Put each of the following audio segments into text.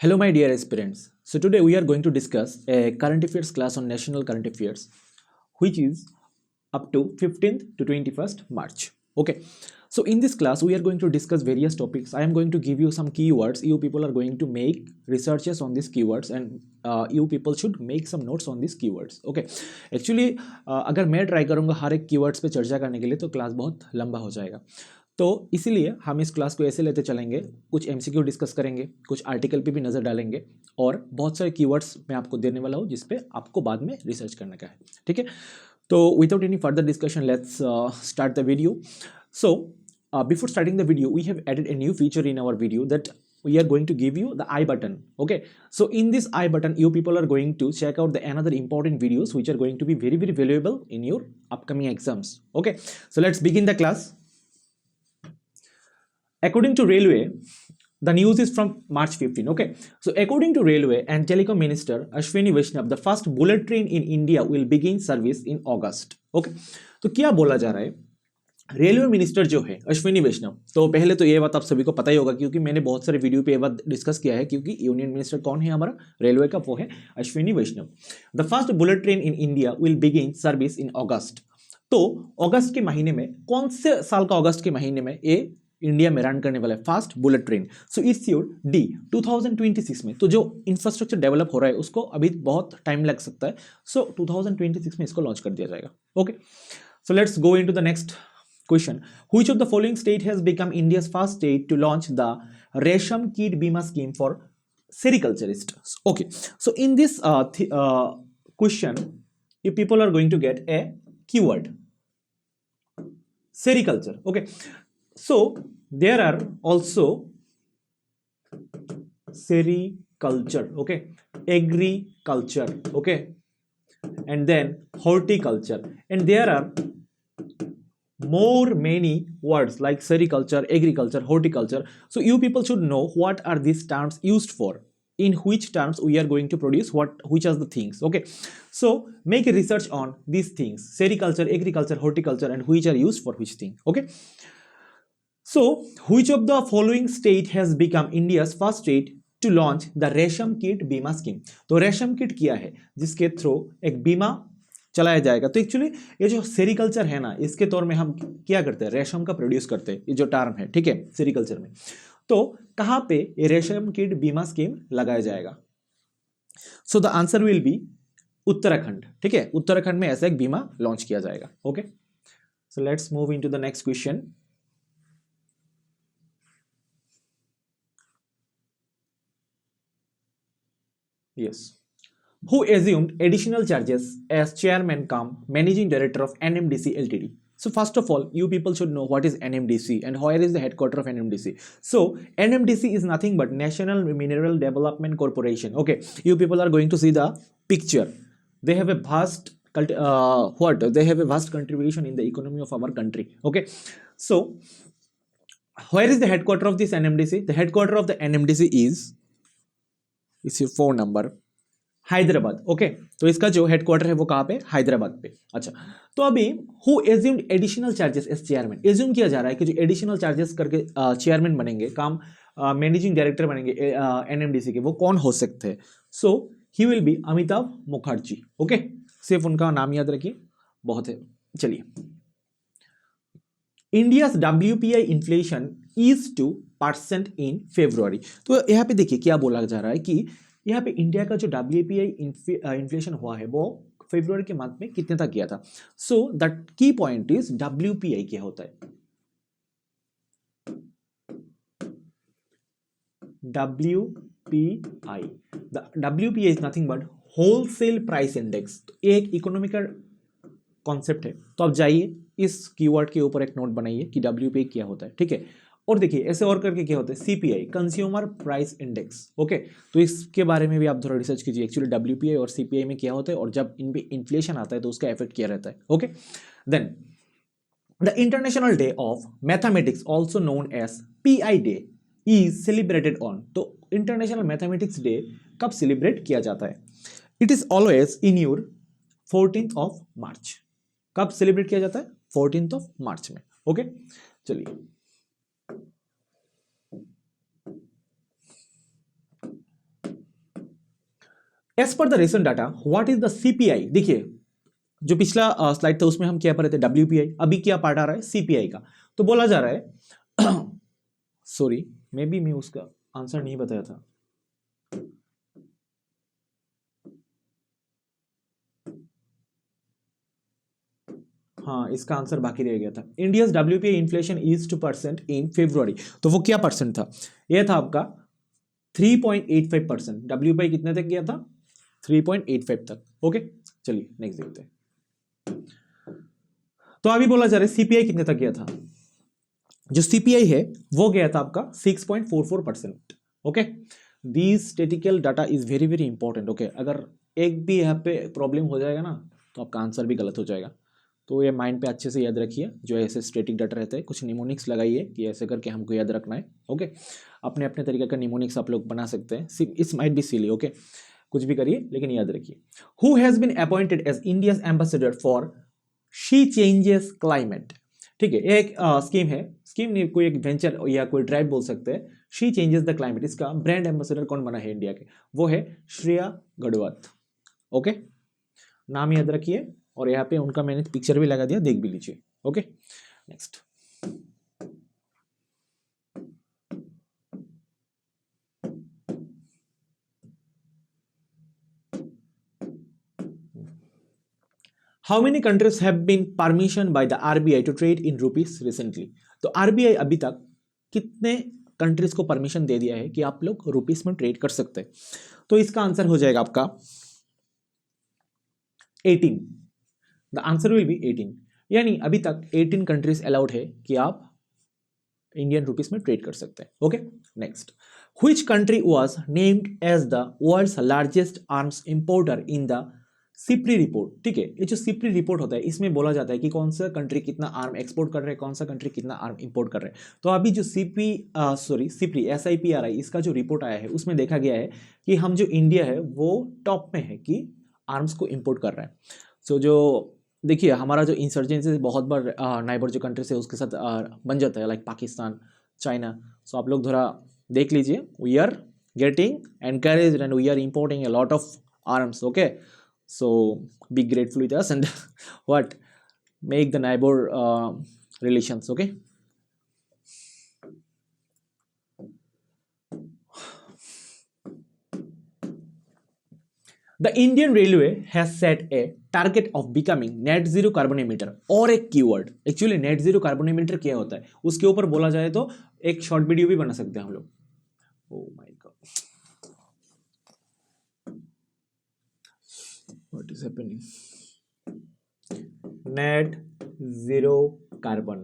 Hello, my dear aspirants. So, today we are going to discuss a current affairs class on national current affairs, which is up to 15th to 21st March. Okay. So, in this class, we are going to discuss various topics. I am going to give you some keywords. You people are going to make researches on these keywords, and you people should make some notes on these keywords. Okay. Actually, अगर मैं try करूँगा हर एक keywords पे चर्चा करने के लिए तो क्लास बहुत लंबा हो जाएगा। तो इसीलिए हम इस क्लास को ऐसे लेते चलेंगे, कुछ एमसीक्यू डिस्कस करेंगे, कुछ आर्टिकल पे भी नज़र डालेंगे और बहुत सारे कीवर्ड्स मैं आपको देने वाला हूँ जिस पे आपको बाद में रिसर्च करने का है। ठीक है, तो without any further discussion let's start the video. So before starting the video we have added a new feature in our video that we are going to give you the I button. Okay, so in this I button you people are going to check out the another important videos which are going to be very valuable in your upcoming exams. Okay, so let's begin the class. According to Railway, the news is from March 15. Okay, so according to Railway and Telecom Minister Ashwini Vaishnav, the first bullet train in India will begin service in August. Okay, तो क्या बोला जा रहा है? Railway minister जो है अश्विनी वैष्णव, तो पहले तो ये बात आप सभी को पता ही होगा क्योंकि मैंने बहुत सारे वीडियो पे ये बात डिस्कस किया है, क्योंकि यूनियन मिनिस्टर कौन है हमारा रेलवे का, वो है Ashwini Vaishnaw. The first bullet train in India will begin service in August. तो अगस्त के महीने में, कौन से साल का अगस्त के महीने में ये इंडिया में रन करने वाला है fast bullet train? So it's your D 2026 में। तो जो इंफ्रास्ट्रक्चर डेवलप हो रहा है उसको अभी बहुत टाइम लग सकता है, सो 2026 में इसको लॉन्च कर दिया जाएगा। Okay, so let's go into the next question. Which of the following state has become India's first state to launch the Resham Kit Bima scheme for sericulturists? Okay, so in this question you people are going to get a keyword sericulture. Okay, so there are also sericulture, okay, agriculture, okay, and then horticulture, and there are more many words like sericulture, agriculture, horticulture. So you people should know what are these terms used for, in which terms we are going to produce which are the things. Okay, so make a research on these things: sericulture, agriculture, horticulture, and which are used for which thing. Okay, so which of the following state has become India's first state to launch the Resham Kit Bima scheme? तो रेशम kit किया है जिसके through एक बीमा चलाया जाएगा। तो एक्चुअली ये जो सेरिकल्चर है ना, इसके तौर में हम क्या करते हैं, रेशम का प्रोड्यूस करते हैं, ये जो टर्म है, ठीक है, सेरिकल्चर में। तो कहाँ पे ये रेशम कीट बीमा स्कीम लगाया जाएगा? So the answer will B Uttarakhand. ठीक है, उत्तराखंड में ऐसा एक बीमा लॉन्च किया जाएगा। Okay, so let's move into the next question. Yes, who assumed additional charges as chairman cum managing director of NMDC Ltd? So first of all, you people should know what is NMDC and where is the headquarter of NMDC. So NMDC is nothing but National Mineral Development Corporation. Okay, you people are going to see the picture. They have a vast they have a vast contribution in the economy of our country. Okay, so where is the headquarter of this NMDC? The headquarter of the NMDC is your phone number, Hyderabad. Okay, तो इसका जो headquarter है वो कहाँ पे? हैदराबाद पे। अच्छा, तो अभी who assumed additional charges as chairman, assume किया जा रहा है कि जो एडिशनल चार्जेस करके चेयरमैन बनेंगे, काम मैनेजिंग डायरेक्टर बनेंगे एनएमडीसी के, वो कौन हो सकते हैं? So he will be Amitabh Mukherjee. Okay, सिर्फ उनका नाम याद रखिए, बहुत है। चलिए, India's WPI inflation is 2% in February. तो यहाँ पे देखिए क्या बोला जा रहा है कि यहाँ पे इंडिया का जो WPI इन्फ्लेशन हुआ है वो फरवरी के मंथ में कितने तक गया था? So the key point is WPI क्या होता है? WPI, the WPI is nothing but wholesale price index. एक इकोनॉमिक का कॉन्सेप्ट है, तो आप जाइए इस कीवर्ड के ऊपर एक नोट बनाइए कि WPI क्या होता है। ठीक है, और देखिए ऐसे और करके क्या होता है, CPI, consumer price index. Okay, तो इसके बारे में भी आप थोड़ा रिसर्च कीजिए एक्चुअली WPI और CPI में क्या होता है, और जब इन पे इन्फ्लेशन आता है तो उसका इफेक्ट क्या रहता है। Okay, then the international day of mathematics also known as PI day is celebrated on. तो इंटरनेशनल मैथमेटिक्स डे कब सेलिब्रेट किया जाता है? It is always in your 14th of March. कब सेलिब्रेट किया जाता है? 14th ऑफ मार्च में। ओके, चलिए, as per the recent data what is the CPI, देखिए जो पिछला स्लाइड था उसमें हम क्या पढ़ रहे थे डब्ल्यूपीआई, अभी क्या पार्ट आ रहा है सीपीआई का। तो बोला जा रहा है सॉरी मे बी मैं उसका आंसर नहीं बताया था, हाँ इसका आंसर बाकी रह गया था। India's WPI inflation is 2% in February, तो वो क्या परसेंट था, यह था आपका 3.85%। डब्ल्यूपीआई कितने तक गया था, 3.85 तक। ओके चलिए नेक्स्ट देखते हैं। तो अभी बोला जा रहा है सीपीआई कितने तक गया था, जो सीपीआई है वो गया था आपका 6.44%। Okay this statistical data is very very important. Okay अगर एक भी यहाँ पे प्रॉब्लम हो जाएगा ना तो आपका आंसर भी गलत हो जाएगा, तो ये माइंड पे अच्छे से याद रखिए। जो ऐसे स्टैटिक डाटा रहता है कुछ निमोनिक्स लगाइए कि ऐसे करके हमको याद रखना है। ओके अपने अपने तरीके का निमोनिक्स आप लोग बना सकते हैं, it's might be silly. Okay कुछ भी करिए लेकिन याद रखिए। Who has been appointed as India's ambassador for she changes climate, ठीक है ये एक स्कीम है, स्कीम नहीं कोई एक वेंचर या कोई ड्राइव बोल सकते हैं। शी चेंजेस द क्लाइमेट, इसका ब्रांड एम्बेसडर कौन बना है इंडिया के, वो है श्रेया गडवत। ओके नाम याद रखिए और यहाँ पे उनका मैंने पिक्चर भी लगा दिया, देख भी लीजिए। Okay next, how many countries have been permission by the RBI to trade in rupees recently. तो आरबीआई अभी तक कितने कंट्रीज को परमिशन दे दिया है कि आप लोग रुपीस में ट्रेड कर सकते हैं, तो इसका आंसर हो जाएगा आपका 18। द आंसर विल बी 18, यानी अभी तक 18 कंट्रीज अलाउड है कि आप इंडियन रुपीस में ट्रेड कर सकते हैं। Okay next, which country was named as the world's largest arms importer in the SIPRI report. ठीक है ये जो सिप्री रिपोर्ट होता है इसमें बोला जाता है कि कौन सा कंट्री कितना आर्म एक्सपोर्ट कर रहे हैं, कौन सा कंट्री कितना आर्म इंपोर्ट कर रहे हैं। तो अभी जो सिप्री SIPRI इसका जो रिपोर्ट आया है उसमें देखा गया है कि हम जो इंडिया है वो टॉप में है कि आर्म्स को इंपोर्ट कर रहा है। सो जो देखिए हमारा जो इंसर्जेंसी बहुत बार नाइबर जो कंट्रीज है उसके साथ बन जाता है, लाइक पाकिस्तान, चाइना। सो आप लोग थोड़ा देख लीजिए, we are getting encouraged and we are importing a lot of arms. Okay so be grateful with us and what make the neighbor relations. Okay the Indian Railway has set a target of becoming net zero carbon emitter। और एक keyword, actually net zero carbon emitter क्या होता है उसके ऊपर बोला जाए तो एक शॉर्ट वीडियो भी बना सकते हैं हम लोग। Oh my God what is happening, net zero carbon,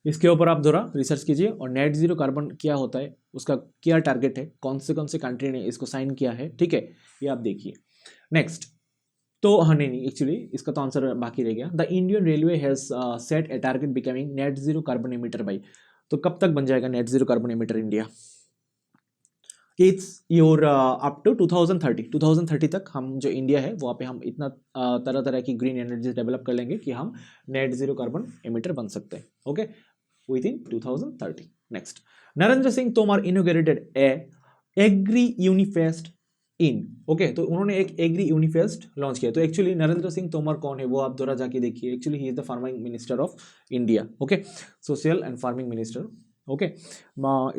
इसके ऊपर आप थोड़ा रिसर्च कीजिए। और नेट जीरो कार्बन क्या होता है, उसका क्या टारगेट है, कौन से कंट्री ने इसको साइन किया है, ठीक है ये आप देखिए। नेक्स्ट, तो हाँ नहीं एक्चुअली इसका तो आंसर बाकी रह गया। The Indian railway has set a target becoming net zero carbon emitter by, तो कब तक बन जाएगा net zero carbon emitter India. It's your up to 2030 तक हम जो इंडिया है वहाँ पे हम इतना तरह तरह की ग्रीन एनर्जी डेवलप कर लेंगे कि हम नेट जीरो कार्बन एमिटर बन सकते हैं। Okay within 2030। Next, Narendra Singh Tomar inaugurated a agri unifest in. Okay तो उन्होंने एक एग्री यूनिफेस्ट लॉन्च किया। तो एक्चुअली नरेंद्र सिंह तोमर कौन है वो आप दोबारा जाके देखिए, actually he is the farming minister of India. Okay social and farming minister. Okay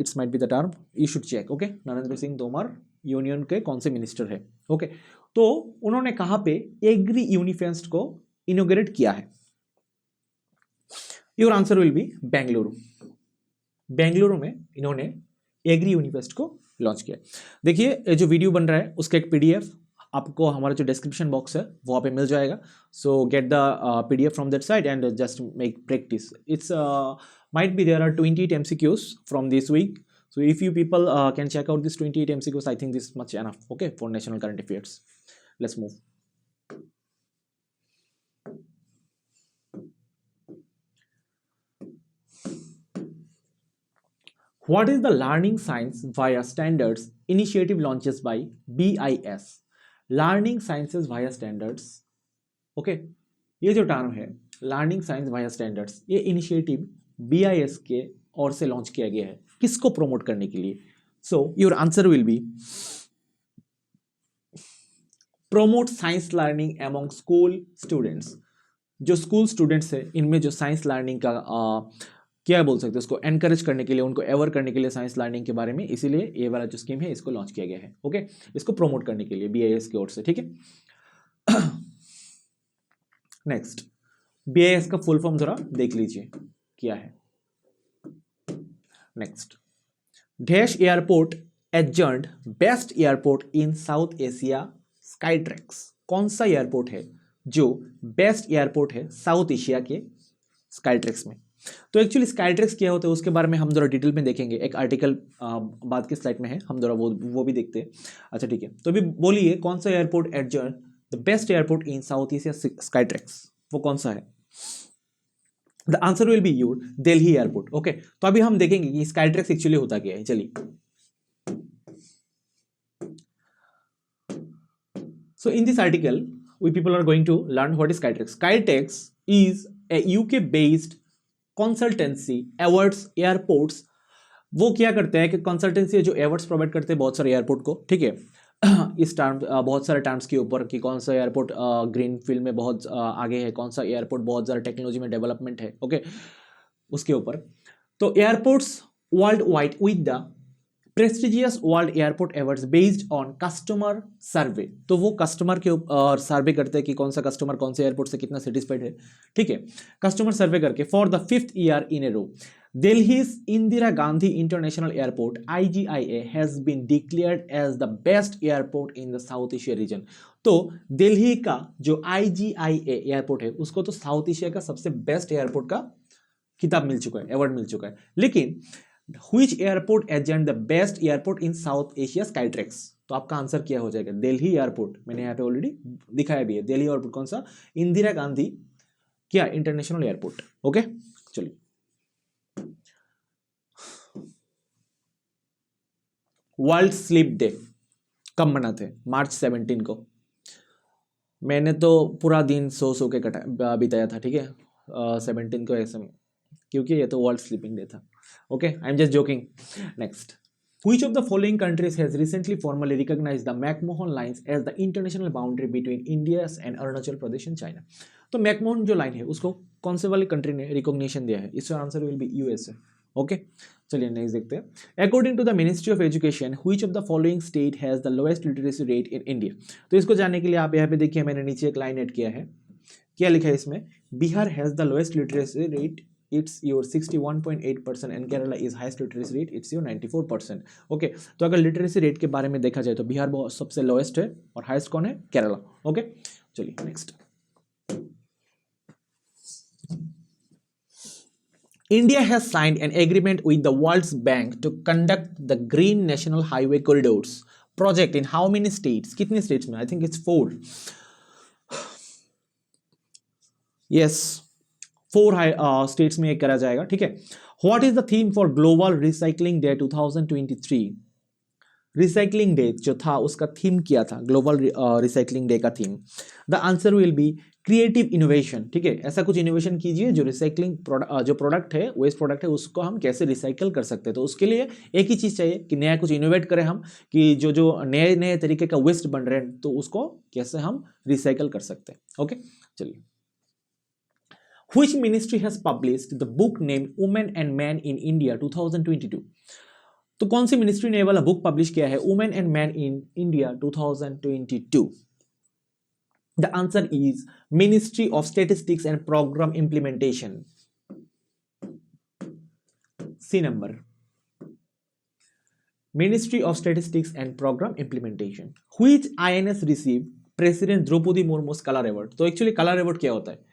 it's might be the term, you should check. Okay Narendra Singh Tomar union के कौन से मिनिस्टर है। ओके तो उन्होंने कहाँ पे एग्री यूनिफेस्ट को इनोग्रेट किया है, your answer will B Bengaluru. Bengaluru में इन्होंने एग्री यूनिफेस्ट को लॉन्च किया। देखिए ये जो वीडियो बन रहा है उसका एक PDF आपको हमारा जो डिस्क्रिप्शन बॉक्स है वहाँ पे मिल जाएगा। सो get the PDF from that side and just make practice. It's might be there are 28 MCQs from this week, so if you people can check out this 28 MCQs, I think this is much enough, okay, for national current affairs. Let's move. What is the learning science via standards initiative launches by BIS? learning sciences via standards, okay, ये जो term है learning science via standards, ये initiative BIS के ओर से launch किया गया है, किसको प्रमोट करने के लिए। So your answer will B promote science learning among school students. जो स्कूल स्टूडेंट्स है इनमें जो साइंस लर्निंग का क्या बोल सकते हैं उसको एनकरेज करने के लिए, उनको अवेयर करने के लिए साइंस लर्निंग के बारे में, इसीलिए ये वाला जो स्कीम है इसको लॉन्च किया गया है। ओके, इसको प्रमोट करने के लिए BIS की ओर से, ठीक है। नेक्स्ट, BIS का फुल फॉर्म जरा देख लीजिए क्या है। Next, dash airport adjourned best airport इन साउथ एशिया स्काईट्रैक्स। कौन सा एयरपोर्ट है जो बेस्ट एयरपोर्ट है साउथ एशिया के स्काईट्रैक्स में? तो एक्चुअली स्काईट्रैक्स क्या होता है उसके बारे में हम जरा डिटेल में देखेंगे, एक आर्टिकल बाद के स्लाइड में है, हम जरा वो भी देखते हैं। अच्छा ठीक है, तो अभी बोलिए कौन सा airport adjourn the best airport in south Asia Skytrax, वो कौन सा है? The answer will be your Delhi airport. Okay, तो अभी हम देखेंगे कि स्काईट्रैक्स एक्चुअली होता क्या है। चलिए, so in this article we people are going to learn what is Skytrax. Skytrax is a UK based consultancy awards airports। वो क्या करते हैं कि कंसल्टेंसी जो अवार्ड्स प्रोवाइड करते हैं बहुत सारे एयरपोर्ट को, ठीक है। इस टर्म बहुत सारे टर्म्स के ऊपर कि कौन सा एयरपोर्ट ग्रीन फील्ड में बहुत आगे है, कौन सा एयरपोर्ट बहुत ज़्यादा टेक्नोलॉजी में डेवलपमेंट है, ओके, उसके ऊपर। तो airports world wide with the prestigious world airport awards based on customer survey. तो वो कस्टमर के ऊपर सर्वे करते हैं कि कौन सा कस्टमर कौन से एयरपोर्ट से कितना सेटिस्फाइड है, ठीक है। कस्टमर सर्वे करके for the 5th year in a row दिल्ली's Indira Gandhi international airport IGIA has been declared as the best airport in the South Asia region. तो दिल्ली का जो IGIA एयरपोर्ट है उसको तो साउथ एशिया का सबसे बेस्ट एयरपोर्ट का खिताब मिल चुका है, अवार्ड मिल चुका है। लेकिन Which airport adjourned the best airport in South Asia Skytrax? तो आपका आंसर क्या हो जाएगा? दिल्ली एयरपोर्ट, मैंने यहाँ पे ऑलरेडी दिखाया भी है। दिल्ली एयरपोर्ट कौन सा? इंदिरा गांधी क्या इंटरनेशनल एयरपोर्ट। ओके, चलिए, वर्ल्ड स्लीप डे कब मनाते हैं? मार्च 17 को। मैंने तो पूरा दिन सो के बिताया था, ठीक है, 17 को ऐसे में, क्योंकि ये तो वर्ल्ड स्लीपिंग डे था। Okay, I'm just joking. Next, which of the following countries has recently formally recognized the McMahon lines as the international boundary between India and Arunachal Pradesh and China? तो McMahon जो line है उसको कौन से वाली country ने recognition दिया है? इसका answer will be USA। Okay, चलिए नेक्स्ट देखते हैं। According to the ministry of education which of the following state has the lowest literacy rate in India? तो इसको जानने के लिए आप यहाँ पे देखिए, मैंने नीचे एक लाइन ऐड किया है। क्या लिखा है इसमें? Bihar has the lowest literacy rate, it's your 61.8% and Kerala is highest literacy rate, it's your 94%। Okay, तो अगर लिटरेसी रेट के बारे में देखा जाए तो बिहार बहुत सबसे लोएस्ट है और हाईएस्ट कौन है? केरला। ओके, चलिए next. India has signed an agreement with the world's bank to conduct the green national highway corridors project in how many states? कितने स्टेट्स में? I think it's 4। Yes, 4 states में करा जाएगा, ठीक है। What is the theme for global recycling day 2023? Recycling day जो था उसका थीम क्या था? ग्लोबल रिसाइकलिंग डे का theme, the answer will be creative innovation, ठीक है। ऐसा कुछ इनोवेशन कीजिए जो रिसाइकलिंग जो प्रोडक्ट है, वेस्ट प्रोडक्ट है, उसको हम कैसे रिसाइकल कर सकते हैं। तो उसके लिए एक ही चीज़ चाहिए कि नया कुछ इनोवेट करें हम, कि जो जो नए नए तरीके का वेस्ट बन रहे हैं तो उसको कैसे हम रिसाइकल कर सकते हैं। ओके, चलिए। Which ministry has published the book named Women and Men in India 2022? तो कौन सी मिनिस्ट्री ने वाला बुक पब्लिश किया है Women and Men in India 2022? The answer is Ministry of Statistics and Program Implementation. C number, Ministry of Statistics and Program Implementation. Which INS received President Draupadi Murmu's Color Award? तो actually colour award क्या होता है?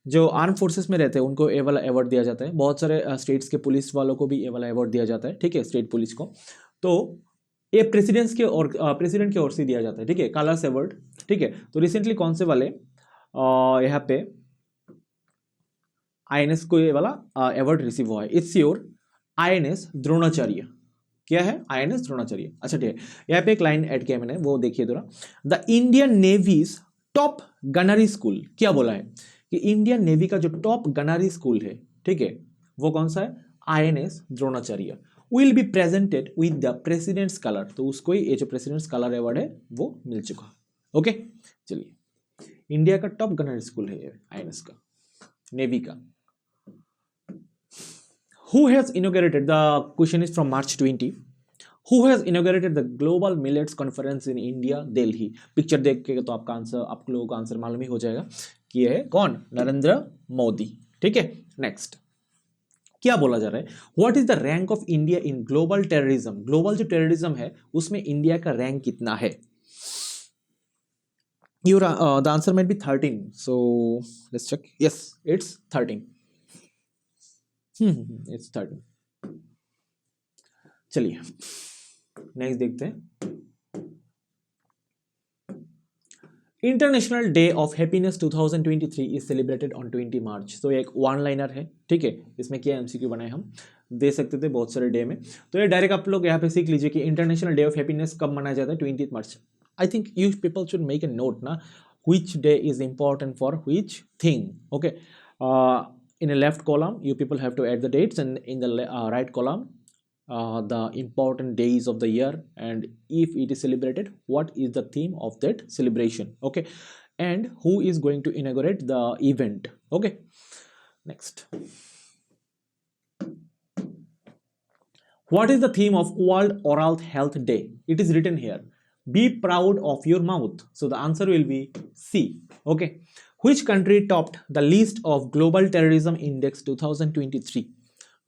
जो arm forces में रहते हैं उनको ये वाला अवार्ड दिया जाता है। बहुत सारे स्टेट्स के पुलिस वालों को भी ये वाला अवार्ड दिया जाता है, ठीक है, स्टेट पुलिस को। तो ये प्रेसिडेंट की ओर से दिया जाता है, ठीक है, कलर्स अवार्ड, ठीक है। तो रिसेंटली कौन से वाले यहाँ पे INS को ये वाला अवार्ड रिसीव हुआ है? It's your INS Dronacharya. क्या है? INS द्रोणाचार्य। अच्छा ठीक है, यहाँ पे एक लाइन ऐड किया मैंने, वो देखिए थोड़ा। The Indian navy's top gunnery school, क्या बोला है कि इंडियन नेवी का जो टॉप गनरी स्कूल है, ठीक है, वो कौन सा है? INS Dronacharya. Will be presented with the president's colour, तो उसको ही ये जो प्रेसिडेंट्स कलर अवार्ड है वो मिल चुका। ओके चलिए, इंडिया का टॉप गनर स्कूल है ये आईएनएस का, नेवी का। Who has inaugurated, the question is from March 20, who has inaugurated the Global Millets Conference in India, Delhi? Picture देख के तो आपका आंसर, आप लोगों का आंसर मालूम ही हो जाएगा कि ये है कौन, नरेंद्र मोदी। ठीक है, नेक्स्ट क्या बोला जा रहा है, what is the rank of India in global terrorism? Global जो टेररिज्म है उसमें इंडिया का रैंक कितना है? Your the answer might be 13, so let's check. Yes, it's 13. It's 13. चलिए नेक्स्ट देखते हैं। International day of happiness 2023 is celebrated on 20 मार्च। तो एक वन लाइनर है, ठीक है, इसमें क्या एमसीक्यू बनाए हम दे सकते थे बहुत सारे डे में, तो ये डायरेक्ट आप लोग यहाँ पे सीख लीजिए कि इंटरनेशनल डे ऑफ हैप्पीनेस कब मनाया जाता है, 20 मार्च। I think you people should make a note na which day is important for which thing. Okay, in a left column you people have to add the dates, and in the right column the important days of the year, and if it is celebrated what is the theme of that celebration. Okay, and who is going to inaugurate the event. Okay, next, what is the theme of World Oral Health Day? It is written here, be proud of your mouth, so the answer will be C. Okay, which country topped the list of global terrorism index 2023?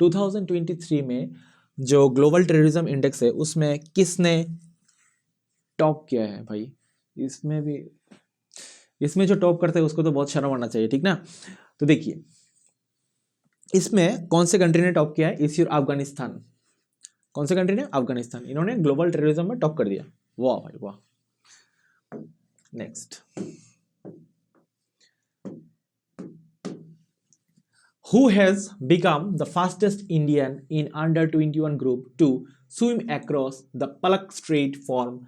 2023 में जो global terrorism index है उसमें किसने top किया है भाई? इसमें भी, इसमें जो टॉप करते हैं उसको तो बहुत शर्म आना चाहिए, ठीक ना। तो देखिए इसमें कौन से कंट्री ने टॉप किया है, इस योर अफगानिस्तान। कौन से कंट्री ने? अफगानिस्तान। इन्होंने ग्लोबल टेररिज्म में टॉप कर दिया। वाह भाई वाह। Next, who has become the fastest Indian in under 21 group to swim across the Palak Strait from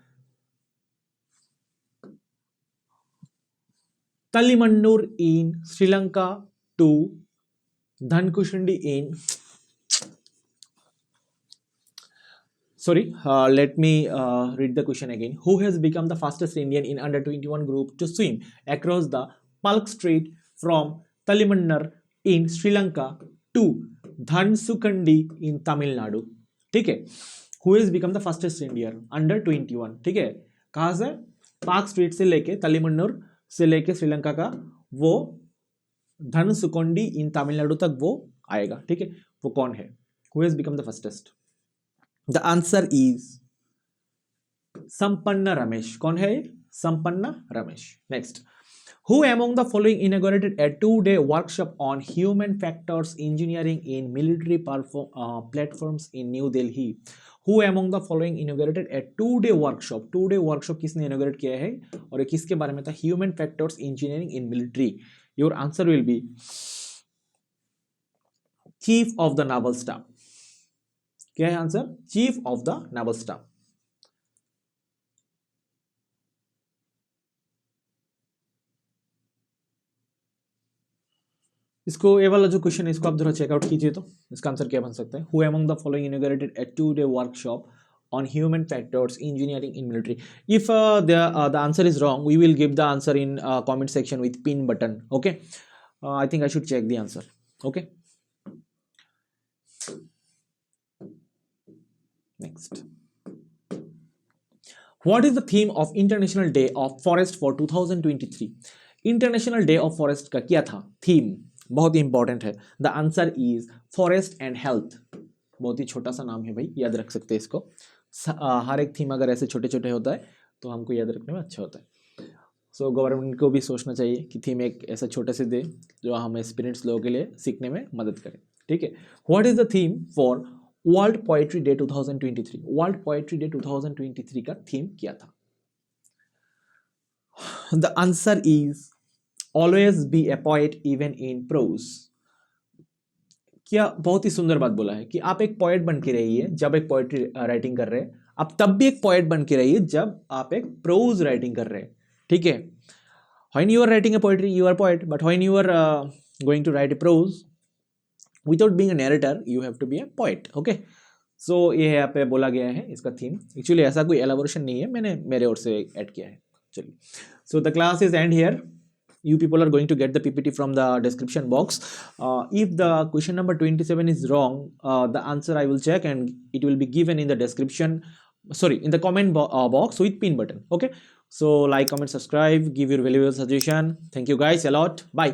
Talimannur in Sri Lanka to Dhankushandi in let me read the question again. Who has become the fastest Indian in under 21 group to swim across the Palak Strait from Talimannur in Sri Lanka to Dhansukhandi in Tamil Nadu? ठीक है, who has become the fastest Indian under 21, ठीक है, कहाँ से? Park street से लेके तलिमन्नुर से लेके श्रीलंका का वो धनसुकोंडी इन तमिलनाडु तक वो आएगा, ठीक है, वो कौन है? Who has become the fastest? The answer is संपन्ना Ramesh. कौन है? संपन्ना Ramesh. Next, who among the following inaugurated a 2-day workshop on human factors engineering in military platforms in New Delhi? Who among the following inaugurated a 2-day workshop? 2-day workshop किसने inaugurate किया है और ये किसके बारे में था? Human factors engineering in military. Your answer will be Chief of the Naval Staff. क्या है answer? Chief of the Naval Staff. इसको ये वाला जो क्वेश्चन है इसको आप जरा चेकआउट कीजिए, तो इसका आंसर क्या बन सकता है? Who among the following inaugurated a 2-day workshop on human factors engineering in military? If the answer is wrong, we will give the answer in comment section with pin button. Okay, I think I should check the answer. Okay, next, what is the theme of International Day of Forest for 2023? International Day of Forest का क्या था theme? बहुत ही important है। The answer is forest and health. बहुत ही छोटा सा नाम है भाई, याद रख सकते हैं इसको। हर एक थीम अगर ऐसे छोटे छोटे होता है तो हमको याद रखने में अच्छा होता है। सो गवर्नमेंट को भी सोचना चाहिए कि थीम एक ऐसा छोटे से दे जो हम एक्सपीरियंस लोगों के लिए सीखने में मदद करे, ठीक है। What is the theme for world poetry day 2023? World poetry day 2023 का थीम क्या था? The answer is always be A poet even in prose. क्या बहुत ही सुंदर बात बोला है कि आप एक पोएट बन के रहिए जब एक पोएट्री राइटिंग कर रहे हैं, आप तब भी एक पोएट बन के रहिए जब आप एक प्रोज राइटिंग कर रहे हैं, ठीक है। When you are writing a poetry you are poet, but when you are going to write a prose without being a narrator you have to be a poet. Okay, सो ये यहाँ पे बोला गया है इसका थीम. एक्चुअली ऐसा कोई elaboration नहीं है, मैंने मेरे ओर से ऐड किया है. चलिए, so the class is and here. You people are going to get the PPT from the description box. If the question number 27 is wrong, the answer I will check and it will be given in the description, sorry, in the comment box with pin button. Okay, so like, comment, subscribe, give your valuable suggestion. Thank you guys a lot. Bye.